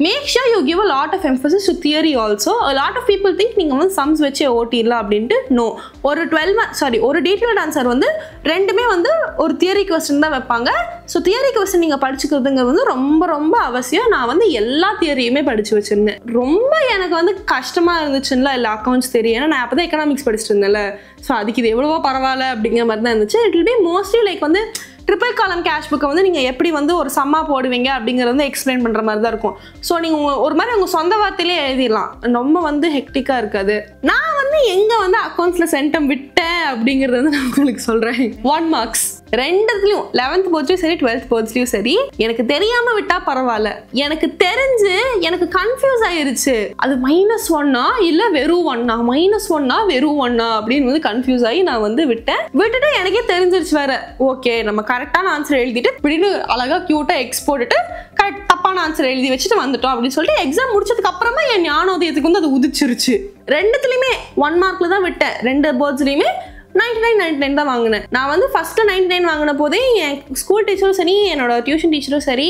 [SPEAKER 1] make sure you give a lot of emphasis to theory also. A lot of people think நீங்க வந்து sums வச்சு ஓட்டிடலாம் அப்படின்ட்டு. நோ, ஒரு 12 ஒரு டீட்டெயில்ட் ஆன்சர் வந்து ரெண்டுமே வந்து ஒரு தியரி கொஸ்டின் தான் வைப்பாங்க. ஸோ தியரி கொஸ்டின் நீங்கள் படிச்சுக்கிறதுங்கிறது வந்து ரொம்ப ரொம்ப அவசியம். நான் வந்து எல்லா தியரியுமே படிச்சு வச்சிருந்தேன். ரொம்ப எனக்கு வந்து கஷ்டமாக இருந்துச்சுன்னா இல்லை அக்கௌண்ட்ஸ் தியரி, ஏன்னா நான் அப்போ தான் எக்கனாமிக்ஸ் படிச்சுட்டு இருந்தேன்ல. ஸோ அதுக்கு இது எவ்வளவோ பரவாயில்ல அப்படிங்கிற மாதிரி தான் இருந்துச்சு. It will be mostly like வந்து ட்ரிபிள் காலம் கேஷ் புக்கை வந்து நீங்கள் எப்படி வந்து ஒரு சம்மா போடுவீங்க அப்படிங்கிறது வந்து எக்ஸ்பிளைன் பண்ணுற மாதிரி தான் இருக்கும். ஸோ நீங்கள் ஒரு மாதிரி உங்கள் சொந்த வார்த்தையிலே எழுதிடலாம். ரொம்ப வந்து ஹெக்டிக்காக இருக்காது. நான் வந்து எங்கே வந்து அக்கௌண்ட்ஸில் சென்டம் விட்டேன் அப்படிங்கிறது வந்து நான் உங்களுக்கு சொல்கிறேன். 1 marks ரெண்டுத்துலையும் 11th போர்ட்ஸ்லையும் சரி 12th போர்ட்ஸ்லையும் சரி எனக்கு தெரியாமல் விட்டால் பரவாயில்ல. எனக்கு தெரிஞ்சு எனக்கு கன்ஃபியூஸ் ஆயிருச்சு. அது -1 இல்லை வெறும் 1 -1 வெறும் 1 அப்படின்னு வந்து கன்ஃபியூஸ் ஆகி நான் வந்து விட்டுட்டு எனக்கே தெரிஞ்சிருச்சு வேற. ஓகே, நம்ம கரெக்டான ஆன்சர் எழுதிட்டு இப்படின்னு அழகா கியூட்டா எக்ஸ் போட்டுட்டு கரெக்ட் தப்பான ஆன்சர் எழுதி வச்சுட்டு வந்துட்டோம் அப்படின்னு சொல்லிட்டு எக்ஸாம் முடிச்சதுக்கு அப்புறமா என் ஞானோதயத்துக்கு வந்து அது உதிச்சிருச்சு. ரெண்டுத்துலையுமே 1 மார்க்ல தான் விட்டேன். ரெண்டு போர்ட்ஸ்லையுமே 99 தான் வாங்கினேன். நான் வந்து ஃபர்ஸ்ட் 99 வாங்கின போதே என் ஸ்கூல் டீச்சரும் சரி என்னோட டியூஷன் டீச்சரும் சரி,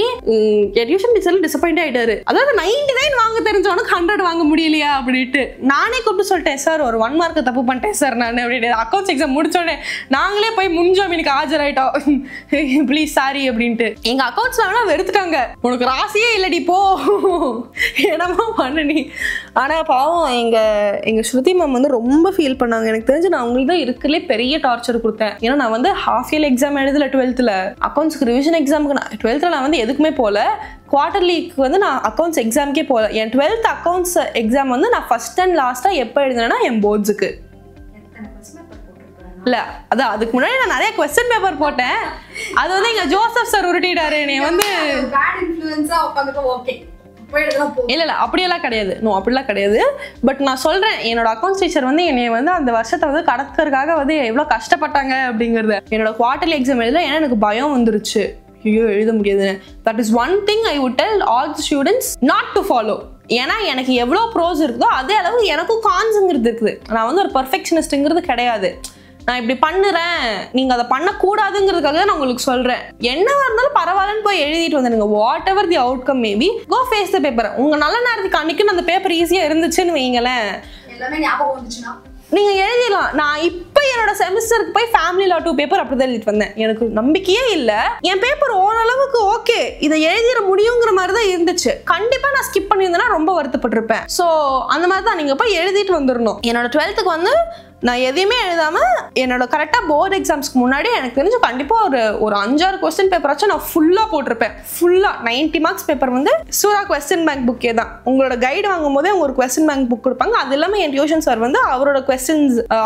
[SPEAKER 1] என் டியூஷன் டீச்சர் டிசப்பாயிண்ட் ஆயிட்டாரு. அதாவது 99 வாங்க தெரிஞ்சவனுக்கு 100 வாங்க முடியலையா அப்படின்ட்டு நானே கூப்பிட்டு சொல்லிட்டேன், சார் ஒரு 1 மார்க் தப்பு பண்ணிட்டேன் சார் நான் அப்படின்னு. அக்கௌண்ட்ஸ் எக்ஸாம் முடிச்சோடனே நாங்களே போய் முன்ஜாமீனுக்கு ஆஜராயிட்டோம், ப்ளீஸ் சாரி அப்படின்ட்டு. எங்க அக்கௌண்ட்ஸ் வேணா வெறுத்துட்டாங்க, உனக்கு ராசியே இல்லடி போ என்னமா பண்ண நீ. ஆனா பாவம் எங்க ஸ்ருதி மேம் வந்து ரொம்ப ஃபீல் பண்ணாங்க. எனக்கு தெரிஞ்சு நான் அவங்களுக்கு தான் இருக்குல்ல பெரிய டார்ச்சர் கொடுத்தேன். ஏன்னா நான் வந்து ஹாஃப் இயர் எக்ஸாம் எழுதல 12th அக்கௌண்ட்ஸ்க்கு ரிவிஷன் எக்ஸாமுக்கு. 12th நான் வந்து எதுக்குமே போல. குவார்டர்லிக்கு வந்து நான் அக்கௌண்ட்ஸ் எக்ஸாமுக்கே போல. என் 12th அக்கௌண்ட்ஸ் எக்ஸாம் வந்து நான் ஃபர்ஸ்ட் அண்ட் லாஸ்டா எப்போ எழுதினேன்னா என் போர்ட்ஸுக்கு இல்ல, அதான் அதுக்கு முன்னாடி நான் நிறைய கொஸ்டின் பேப்பர் போட்டேன். அது வந்து எங்க ஜோசப் சார் உருட்டிட்டாரு என்னை வந்து. இல்ல அப்படியெல்லாம் கிடையாது. நோ, அப்படிலாம் கிடையாது. பட் நான் சொல்றேன், என்னோட அக்கௌண்ட்ஸ் டீச்சர் வந்து என்னைய வந்து அந்த வருஷத்தை வந்து கடக்கிறதுக்காக வந்து எவ்வளவு கஷ்டப்பட்டாங்க அப்படிங்கறது. என்னோட குவார்டர்லி எக்ஸாம் எழுத ஏன்னா எனக்கு பயம் வந்துருச்சு, ஐயோ எழுத முடியாது. That is one thing I would tell all the students not to follow. ஏன்னா எனக்கு எவ்வளோ ப்ரோஸ் இருக்குதோ அதே அளவு எனக்கும் கான்ஸுங்கிறது இருக்குது. நான் வந்து ஒரு பர்ஃபெக்ஷனிஸ்ட்ங்கிறது கிடையாது. நான் இப்படி பண்ணுறேன், நீங்கள் அதை பண்ணக்கூடாதுங்கிறதுக்காக தான் நான் உங்களுக்கு சொல்கிறேன். என்னவா இருந்தாலும் பரவாயில்லன்னு போய் எழுதிட்டு வந்துடுங்க. Whatever the outcome maybe, go face the paper. உங்கள் நல்ல நேரத்துக்கு அன்னைக்கு அந்த பேப்பர் ஈஸியாக இருந்துச்சுன்னு வைங்களேன்,
[SPEAKER 2] எல்லாமே ஞாபகம் வந்துச்சுன்னா
[SPEAKER 1] நீங்க எழுதிடலாம். நான் இப்போ என்னோட செமஸ்டருக்கு போய் ஃபேமிலி லா 2 பேப்பர் அப்படிதான் எழுதிட்டு வந்தேன். எனக்கு நம்பிக்கையே இல்லை, என் பேப்பர் ஓரளவுக்கு ஓகே இதை எழுதிட முடியுங்கிற மாதிரி தான் இருந்துச்சு. கண்டிப்பா நான் ஸ்கிப் பண்ணியிருந்தேன்னா ரொம்ப வருத்தப்பட்டிருப்பேன். ஸோ அந்த மாதிரி தான் நீங்க போய் எழுதிட்டு வந்துடணும். என்னோட 12th வந்து நான் எதையுமே எழுதாம என்னோட கரெக்டா போர்டு எக்ஸாம்ஸ்க்கு முன்னாடி எனக்கு தெரிஞ்சு கண்டிப்பா ஒரு 5-6 கொஸ்டின் பேப்பராச்சும் நான் ஃபுல்லா போட்டிருப்பேன். ஃபுல்லா 90 மார்க்ஸ் பேப்பர் வந்து சூரா கொஸ்டின் பேங்க் புக்கே தான். உங்களோட கைடு வாங்கும் போதே ஒரு கொஸ்டின் பேங்க் புக் கொடுப்பாங்க. அது இல்லாம என் டியூஷன் சார் வந்து அவரோட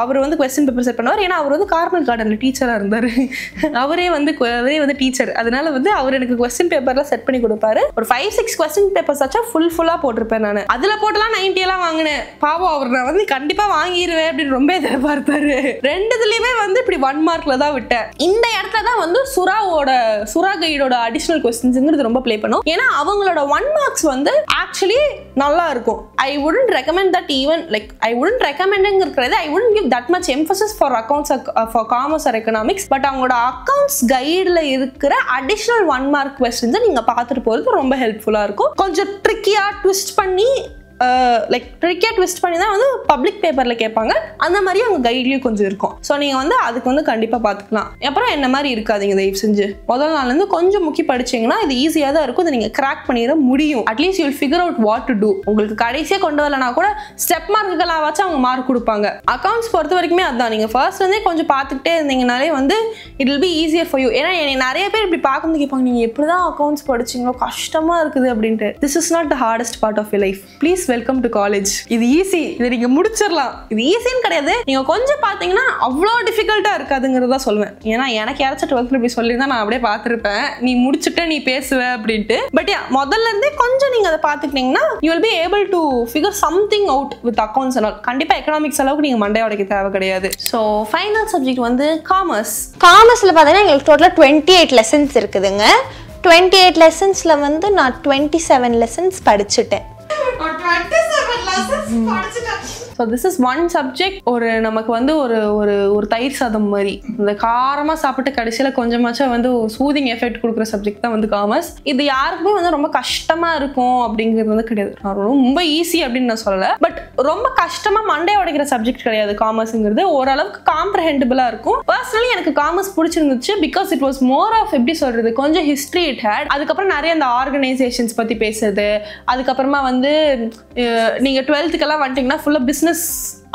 [SPEAKER 1] அவர் வந்து கொஸ்டின் பேப்பர் செட் பண்ணுவார். ஏன்னா அவர் வந்து கார்மல் கார்டன்ல டீச்சரா இருந்தாரு. அவரே வந்து டீச்சர். அதனால வந்து அவர் எனக்கு கொஸ்டின் பேப்பர்லாம் செட் பண்ணி கொடுப்பாரு. ஒரு 5-6 கொஸ்டின் பேப்பர்ஸ் ஆச்சா ஃபுல்லா போட்டிருப்பேன். நான் அதுல போட்டெல்லாம் 90 எல்லாம் வாங்கினேன். பாவம் அவர் நான் வந்து கண்டிப்பா வாங்கிடுவேன் அப்படின்னு ரொம்ப எதிர்பார்த்தாரு. ரெண்டுத்துலயுமே வந்து இப்படி 1 மார்க்ல தான் விட்டேன். இந்த இடத்துல தான் வந்து சுரா கைடோட அடிஷனல் கொஸ்டின்ஸ்ங்கிறது ரொம்ப ப்ளே பண்ணும். ஏன்னா அவங்களோட 1 மார்க்ஸ் வந்து ஆக்சுவலி நல்லா இருக்கும். I wouldn't recommend that even like I wouldn't recommendங்கிறது I wouldn't give that much emphasis for accounts for commerce or economics. But அவங்களோட அக்கவுண்ட்ஸ் கைட்ல இருக்கிற அடிஷனல் 1 மார்க் கொஸ்டின்ஸ் நீங்க பார்த்துட்டு போறது ரொம்ப ஹெல்ப்ஃபுல்லா இருக்கும். கொஞ்சம் ட்ரிக்கியா ட்விஸ்ட் பண்ணி லைக் ட்ரிக்கியாக ட்விஸ்ட் பண்ணி தான் வந்து பப்ளிக் பேப்பரில் கேட்பாங்க. அந்த மாதிரி அவங்க கைட்லேயும் கொஞ்சம் இருக்கும். ஸோ நீங்கள் வந்து அதுக்கு வந்து கண்டிப்பாக பார்த்துக்கலாம். அப்புறம் என்ன மாதிரி இருக்காதிங்க தயவு செஞ்சு. முதல் நாள்லேருந்து கொஞ்சம் முக்கி படிச்சிங்கன்னா இது ஈஸியாக தான் இருக்கும். இதை நீங்கள் கிராக் பண்ணிட முடியும். At least you'll figure out what to do. உங்களுக்கு கடைசியாக கொண்டு வரலனா கூட ஸ்டெப் மார்க்குக்கெல்லாம் வச்சு அவங்க மார்க் கொடுப்பாங்க. அக்கௌண்ட்ஸ் பொறுத்த வரைக்குமே அதுதான். நீங்கள் ஃபர்ஸ்ட்லேருந்தே கொஞ்சம் பார்த்துக்கிட்டே இருந்தீங்கனாலே வந்து it will be easier for you. ஏன்னா நிறைய பேர் இப்படி பார்க்கும்போது கேட்பாங்க, நீங்கள் எப்படி தான் அக்கௌண்ட்ஸ் படிச்சிங்களோ, கஷ்டமாக இருக்குது அப்படின்ட்டு. This is not the hardest part of your life. Please welcome to college. இது ஈஸி, இதை நீங்கள் முடிச்சிடலாம். இது ஈஸின்னு கிடையாது. நீங்கள் கொஞ்சம் பார்த்தீங்கன்னா அவ்வளோ டிஃபிகல்ட்டாக இருக்காதுங்கிறதா சொல்லுவேன். ஏன்னா எனக்கு யாராச்சும் 12th இப்படி சொல்லியிருந்தா நான் அப்படியே பார்த்துருப்பேன், நீ முடிச்சுட்டு நீ பேசுவ அப்படின்ட்டு. பட் முதல்ல இருந்தே கொஞ்சம் நீங்கள் அதை பார்த்துக்கிட்டீங்கன்னா you will be able to figure something out with accounts and all. கண்டிப்பாக எக்கனாமிக்ஸ் அளவுக்கு நீங்கள் மண்டை உடைக்க தேவை கிடையாது. ஸோ ஃபைனல் சப்ஜெக்ட் வந்து காமர்ஸ்.
[SPEAKER 2] காமர்ஸில் பார்த்தீங்கன்னா எங்களுக்கு டோட்டலாக 28 லெசன்ஸ் இருக்குதுங்க. 28 லெசன்ஸில் வந்து நான் 27 லெசன்ஸ் படிச்சுட்டேன்.
[SPEAKER 1] So this is one subject. ஒரு நமக்கு வந்து ஒரு ஒரு ஒரு தயிர் சாதம் மாதிரி இந்த காரமாக சாப்பிட்டு கடைசியில் கொஞ்சமாச்சும் வந்து சூதிங் எஃபெக்ட் கொடுக்குற சப்ஜெக்ட் தான் வந்து காமர்ஸ். இது யாருக்குமே வந்து ரொம்ப கஷ்டமாக இருக்கும் அப்படிங்கிறது வந்து கிடையாது. ரொம்ப ஈஸி அப்படின்னு நான் சொல்லலை. பட் ரொம்ப கஷ்டமாக மண்டை உடைக்கிற சப்ஜெக்ட் கிடையாது காமர்ஸுங்கிறது. ஓரளவுக்கு காம்ப்ரஹெண்டபிளாக இருக்கும். பர்சனலி எனக்கு காமர்ஸ் பிடிச்சிருந்துச்சு. Because it was more of எப்படி சொல்கிறது, கொஞ்சம் ஹிஸ்ட்ரி இட் ஹேட். அதுக்கப்புறம் நிறைய அந்த ஆர்கனைசேஷன்ஸ் பற்றி பேசுறது. அதுக்கப்புறமா வந்து நீங்கள் 12th வந்துட்டீங்கன்னா ஃபுல்லாக பிஸ்னஸ்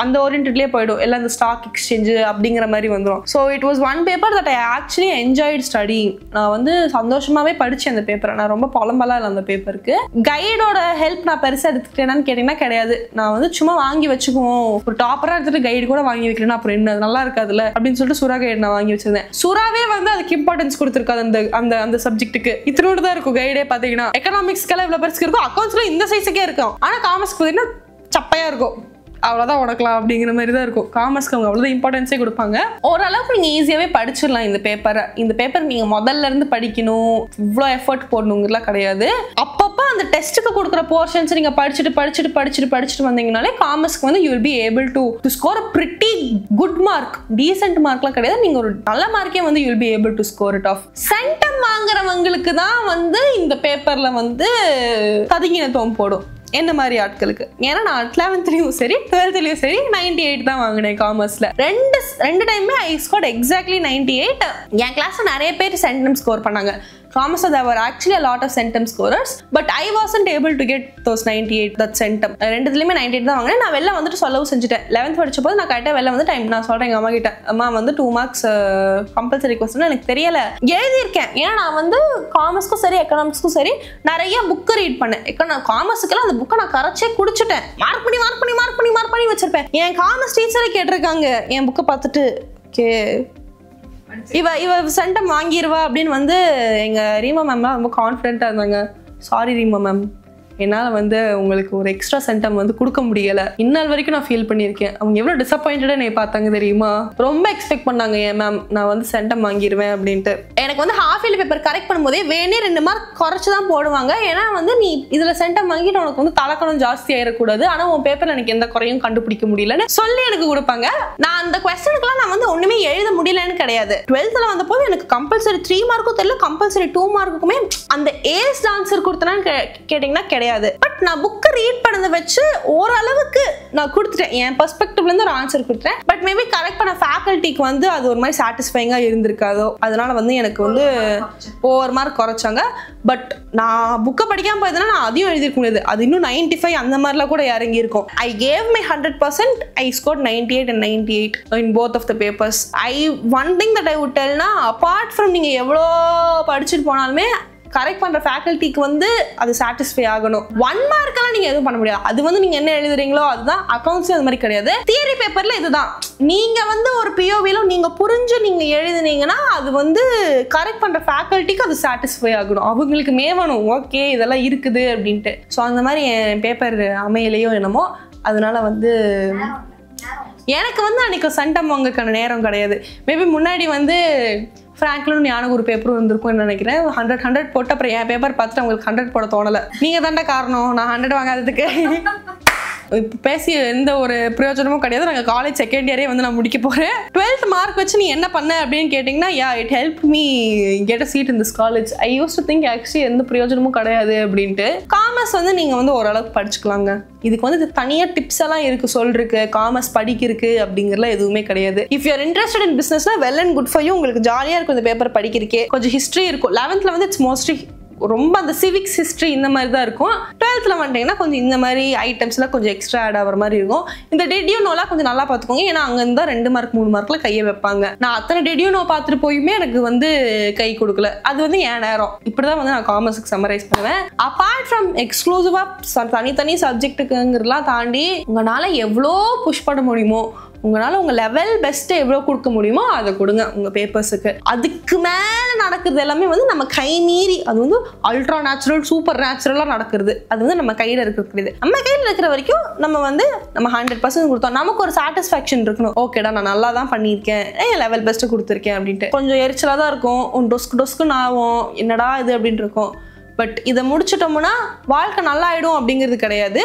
[SPEAKER 1] அந்த ஓரியன்ட்லேயே போயிடும். எல்லாம் இந்த ஸ்டாக் எக்ஸ்சேஞ்சு அப்படிங்கிற மாதிரி வந்துடும். So it was one paper that I actually enjoyed studying. நான் வந்து சந்தோஷமாகவே படித்தேன் அந்த பேப்பரை. நான் ரொம்ப புலம்பலாம் இல்லை அந்த பேப்பருக்கு. கைடோட ஹெல்ப் நான் பெருசாக எடுத்துக்கிட்டேன்னு கேட்டிங்கன்னா கிடையாது. நான் வந்து சும்மா வாங்கி வச்சுக்குவோம், ஒரு டாப்பராக எடுத்துகிட்டு கைடு கூட வாங்கி வைக்கிறேன்னா அப்புறம் என்ன நல்லா இருக்காதுல்ல அப்படின்னு சொல்லிட்டு சுறா கைடு நான் வாங்கி வச்சிருந்தேன். சுறாவே வந்து அதுக்கு இம்பார்ட்டன்ஸ் கொடுத்துருக்காது அந்த அந்த அந்த சப்ஜெக்ட்டுக்கு. இத்தனோடு தான் இருக்கும் கைடே பார்த்தீங்கன்னா. எக்கனாமிக்ஸ்க்கெல்லாம் இவ்வளோ பெருசுக்கு இருக்கும், அக்கௌண்ட்ஸ்லாம் இந்த சைஸுக்கே இருக்கும். ஆனால் காமர்ஸ்க்கு பார்த்தீங்கன்னா சப்பையாக இருக்கும். அவ்வளோதான் உடக்கலாம் அப்படிங்கிற மாதிரி தான் இருக்கும். காமர்ஸ்க்கு அவங்க அவ்வளோதான் இம்பார்ட்டன்ஸே கொடுப்பாங்க. ஓரளவுக்கு நீங்கள் ஈஸியாகவே படிச்சிடலாம் இந்த பேப்பரை. இந்த பேப்பர் நீங்கள் முதல்ல இருந்து படிக்கணும், இவ்வளோ எஃபர்ட் போடணுங்கிறதுலாம் கிடையாது. அப்பப்போ அந்த டெஸ்ட்டுக்கு கொடுக்குற போர்ஷன்ஸ் நீங்கள் படிச்சுட்டு வந்தீங்கனாலே காமர்ஸ்க்கு வந்து you will be able to score a pretty good mark. Decent மார்க்லாம் கிடையாது, நீங்கள் ஒரு நல்ல மார்க்கே வந்து you will be able to score it off. Centum வாங்குறவங்களுக்கு தான் வந்து இந்த பேப்பரில் வந்து கதிங்கினத்துவம் போடும். என்ன மாதிரி ஆட்களுக்கு. ஏன்னா நான் 11th சரி 12th சரி 98 தான் வாங்கினேன் காமர்ஸ்ல. ரெண்டு டைமே ஐ ஸ்கோர்ட் எக்ஸாக்ட்லி 98. என் கிளாஸ்ல நிறைய பேர் சென்டம் ஸ்கோர் பண்ணாங்க. Commerce there were actually a lot of centum scorers, but I wasn't able to get those 98 that centum. ரெண்டுத்துலயுமே 98 தான் வாங்கினேன். நான் வெளில வந்துட்டு சொல்லவும் செஞ்சுட்டேன். 11th படிச்ச போது நான் கரெக்டாக வெளில வந்து டைம் நான் சொல்கிறேன் எங்கள் அம்மா கிட்ட, அம்மா வந்து 2 marks கம்பல்சரி கொஸ்டின் எனக்கு தெரியலை எழுதியிருக்கேன். ஏன்னா நான் வந்து காமர்ஸ்க்கும் சரி எக்கனாமிக்ஸ்க்கும் சரி நிறைய புக்கு ரீட் பண்ணேன். காமர்ஸுக்கெல்லாம் அந்த புக்கை நான் கரைச்சே குடிச்சிட்டேன். மார்க் பண்ணி வச்சிருப்பேன். என் காமர்ஸ் டீச்சரை கேட்டிருக்காங்க என் புக்கை பார்த்துட்டு, கே இவ சென்டம் வாங்கிடுவா அப்படின்னு வந்து எங்கள் ரீமா மேம்லாம் ரொம்ப கான்ஃபிடென்ட்டாக இருந்தாங்க. சாரி ரீமா மேம், என்னால் வந்து உங்களுக்கு ஒரு எக்ஸ்ட்ரா சென்டம் வந்து கொடுக்க முடியலை. இன்னல் வரைக்கும் நான் ஃபீல் பண்ணியிருக்கேன். அவங்க எவ்வளோ டிசப்பாயிண்டடாக என்னை பார்த்தாங்க தெரியுமா. ரொம்ப எக்ஸ்பெக்ட் பண்ணாங்க என் மேம் நான் வந்து சென்டம் வாங்கிடுவேன் அப்படின்ட்டு. எனக்கு வந்து ஹாஃப் இயர்லி பேப்பர் கரெக்ட் பண்ணும்போதே வேணே 2 மார்க் குறைச்சி தான் போடுவாங்க. ஏன்னா வந்து நீ இதில் சென்டம் வாங்கிட்டு உனக்கு வந்து தலக்கணம் ஜாஸ்தி ஆயிடக்கூடாது, ஆனால் உன் பேப்பர் எனக்கு எந்த குறையும் கண்டுபிடிக்க முடியலன்னு சொல்லி எனக்கு கொடுப்பாங்க. நான் அந்த கொஸ்டினுக்குலாம் நான் வந்து ஒன்றுமே எழுத முடியலன்னு கிடையாது. 12th வந்தப்போ எனக்கு கம்பல்சரி 3 மார்க்கும் தெரியல, கம்பல்சரி 2 மார்க்குமே அந்த ஏஸ் ஆன்சர் கொடுத்தனான்னு கேட்டிங்கன்னா கிடையாது. பட் நான் புக்கை ரீட் பண்ணதை வச்சு ஓரளவுக்கு நான் கொடுத்துட்டேன். என் பெர்ஸ்பெக்டிவ்ல இருந்து ஒரு ஆன்சர் கொடுத்துட்டேன். பட் மேபி கரெக்ட் பண்ண ஃபேக்கல்ட்டிக்கு வந்து அது ஒரு மாதிரி சாட்டிஸ்ஃபைங்கா இருந்திருக்காதோ, அதனால வந்து எனக்கு வந்து ஓவர் மார்க் குறைச்சாங்க. பட் நான் புக்கை படிக்காம போயிருந்தேன்னா நான் அதையும் எழுதிருக்க முடியாது. அது இன்னும் 95 அந்த மாதிரிலாம் கூட இறங்கி இருக்கும். I gave my 100%. I scored 98 and 98 in both of the papers. One thing that I would tell na, apart from நீங்க எவ்வளோ படிச்சுட்டு போனாலுமே கரெக்ட் பண்ற ஃபேக்கல்ட்டிக்கு வந்து அது சாட்டிஸ்ஃபை ஆகணும். 1 மார்க்கெல்லாம் நீங்க எதுவும் பண்ண முடியாது. அது வந்து நீங்க என்ன எழுதுறீங்களோ அதுதான். அக்கௌண்ட்ஸ் அது மாதிரி கிடையாது. தியரி பேப்பர்ல இதுதான். நீங்க வந்து ஒரு பிஓவில நீங்க புரிஞ்சு நீங்க எழுதுனீங்கன்னா அது வந்து கரெக்ட் பண்ற ஃபேக்கல்ட்டிக்கு அது சாட்டிஸ்ஃபை ஆகணும். அவங்களுக்கு மேவணும், ஓகே இதெல்லாம் இருக்குது அப்படின்ட்டு. ஸோ அந்த மாதிரி என் பேப்பர் அமையலையோ என்னமோ, அதனால வந்து எனக்கு வந்து அன்னைக்கு சென்டம் வாங்கக்கான நேரம் கிடையாது. மேபி முன்னாடி வந்து ஃப்ராங்க்லின் ஞான ஒரு பேப்பரும் இருந்திருக்கும்னு நினைக்கிறேன். 100 போட்டு அப்புறம் என் பேப்பர் பார்த்துட்டு அவங்களுக்கு 100 போட தோணலை. நீங்கள் தாண்டா காரணம் நான் 100 வாங்காததுக்கு. இப்போ பேசி எந்த ஒரு பிரயோஜனமும் கிடையாது. நாங்கள் காலேஜ் செகண்ட் இயரே வந்து நான் முடிக்க போகிறேன். 12th மார்க் வச்சு நீ என்ன பண்ண அப்படின்னு கேட்டிங்கன்னா, it help me get a seat in this college. I use to think actually எந்த பிரயோஜனமும் கிடையாது அப்படின்ட்டு. காமர்ஸ் வந்து நீங்கள் வந்து ஓரளவுக்கு படிச்சுக்கலாங்க. இதுக்கு வந்து தனியாக டிப்ஸ் எல்லாம் இருக்குது சொல்றதுக்கு, காமர்ஸ் படிக்கிறதுக்கு அப்படிங்கிறதுலாம் எதுவுமே கிடையாது. If you are interested in பிஸ்னஸ்னா well and good for you. உங்களுக்கு ஜாலியாக இருக்கும் இந்த பேப்பர் படிக்கிறதுக்கே. கொஞ்சம் ஹிஸ்ட்ரி இருக்கும். 11th வந்து இட்ஸ் மோஸ்ட்லி ரொம்ப அந்த சிவிக்ஸ் ஹிஸ்ட்ரி இந்த மாதிரி தான் இருக்கும். 12th வந்துட்டீங்கன்னா கொஞ்சம் இந்த மாதிரி ஐட்டம்ஸ்லாம் கொஞ்சம் எக்ஸ்ட்ரா ஆட் ஆகிற மாதிரி இருக்கும். இந்த டெடியூனோலாம் கொஞ்சம் நல்லா பார்த்துக்கோங்க. ஏன்னா அங்கே இருந்தால் 2 மார்க் 3 மார்க்கில் கையை வைப்பாங்க. நான் அத்தனை டெடியூனோ பார்த்துட்டு போயுமே எனக்கு வந்து கை கொடுக்கல. அது வந்து என் நேரம். இப்படி தான் வந்து நான் காமர்ஸுக்கு சம்மரைஸ் பண்ணுவேன். அப்பார்ட் ஃப்ரம் எக்ஸ்க்ளூசிவாக தனித்தனி சப்ஜெக்ட்டுக்குங்கிறலாம் தாண்டி உங்களால் எவ்வளோ புஷ் பண்ண முடியுமோ, உங்களால் உங்கள் லெவல் பெஸ்ட்டு எவ்வளோ கொடுக்க முடியுமோ அதை கொடுங்க உங்கள் பேப்பர்ஸுக்கு. அதுக்கு மேலே நடக்கிறது எல்லாமே வந்து நம்ம கை மீறி, அது வந்து அல்ட்ரா நேச்சுரல் சூப்பர் நேச்சுரலாக நடக்கிறது. அது வந்து நம்ம கையில் இருக்கிறது. நம்ம கையில் இருக்கிற வரைக்கும் நம்ம வந்து நம்ம 100% கொடுத்தோம். நமக்கு ஒரு சாட்டிஸ்ஃபேக்ஷன் இருக்கணும். ஓகேடா நான் நல்லா தான் பண்ணியிருக்கேன், என் லெவல் பெஸ்ட்டு கொடுத்துருக்கேன் அப்படின்ட்டு. கொஞ்சம் எரிச்சலாக தான் இருக்கும், டொஸ்க்குன்னு ஆகும், என்னடா இது அப்படின்னு இருக்கும். பட் இதை முடிச்சிட்டோம்னா வாழ்க்கை நல்லா ஆயிடும் அப்படிங்கிறது கிடையாது.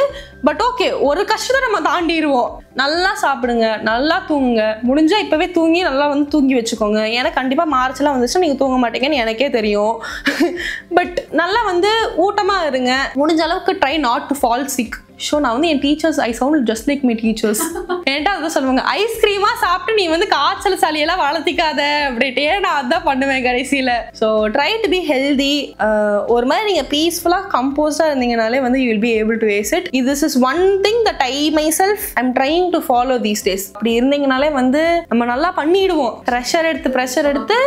[SPEAKER 1] பட் ஓகே, ஒரு கஷ்டத்தை நம்ம தாண்டிடுவோம். நல்லா சாப்பிடுங்க, நல்லா தூங்குங்க. முடிஞ்சா இப்பவே தூங்கி நல்லா வந்து தூங்கி வச்சுக்கோங்க. ஏன்னா கண்டிப்பாக மார்ச்லாம் வந்துச்சுன்னா நீங்கள் தூங்க மாட்டீங்கன்னு எனக்கே தெரியும். பட் நல்லா வந்து ஊட்டமாக இருங்க. முடிஞ்ச அளவுக்கு try not to fall sick. So நான் வந்து என் teachers, I sound just like my teachers. என்கிட்ட அதான் சொல்லுவாங்க, ஐஸ்கிரீமாக சாப்பிட்டு நீ வந்து காய்ச்சல் சளியெல்லாம் வளர்த்திக்காத அப்படின்ட்டு. நான் அதான் பண்ணுவேன் கடைசியில். So try to be healthy. ஒரு மாதிரி நீங்கள் பீஸ்ஃபுல்லாக கம்போஸ்டாக இருந்தீங்கனாலே வந்து you will be able to face it. This is one thing that I myself I'm trying to follow these days. அப்படி இருந்தீங்கனாலே வந்து நம்ம நல்லா பண்ணிடுவோம். ப்ரெஷர் எடுத்து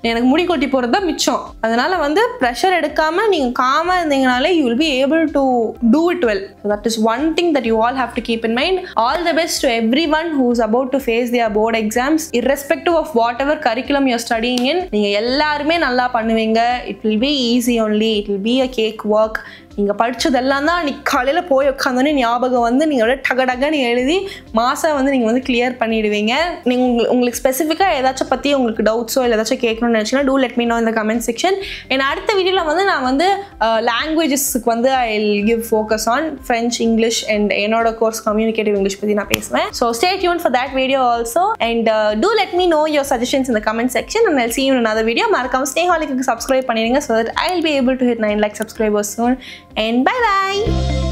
[SPEAKER 1] எனக்கு முடி கொட்டி போகிறது தான் மிச்சம். அதனால வந்து ப்ரெஷர் எடுக்காமல் நீங்கள் காமாக இருந்தீங்கனாலே you will be able to do it well. So that is one thing that you all have to keep in mind. All the best to everyone who's about to face their board exams, irrespective of whatever curriculum you're studying in. நீங்க எல்லாருமே நல்லா பண்ணுவீங்க. It will be easy only. It will be a cake work. நீங்கள் படித்ததெல்லாம் தான் அன்றைக்கி காலையில் போய் உட்காந்தோன்னே ஞாபகம் வந்து நீங்கள் டகடகன்னு எழுதி மாதம் வந்து நீங்கள் வந்து கிளியர் பண்ணிடுவீங்க. நீங்கள் உங்களுக்கு ஸ்பெசிஃபிக்காக ஏதாச்சும் பற்றி உங்களுக்கு டவுட்ஸோ இல்லை ஏதாச்சும் கேட்கணும்னு நினச்சிங்கன்னா டூ லெட் மீ நோ இந்த கமெண்ட் செக்ஷன். ஏன்னா அடுத்த வீடியோவில் வந்து நான் வந்து லாங்குவேஜஸ்க்கு வந்து I will give focus on French, English and என்னோட கோர்ஸ் கம்யூனிகேட்டிவ் இங்கிலீஷ் பற்றி நான் பேசுவேன். So stay tuned for that video also and do let me know your suggestions in the comment section and I'll see you in another video. மறக்காம Snehalikku subscribe பண்ணிடுங்க so that I'll be able to hit 9 lakh subscribers soon. And bye bye.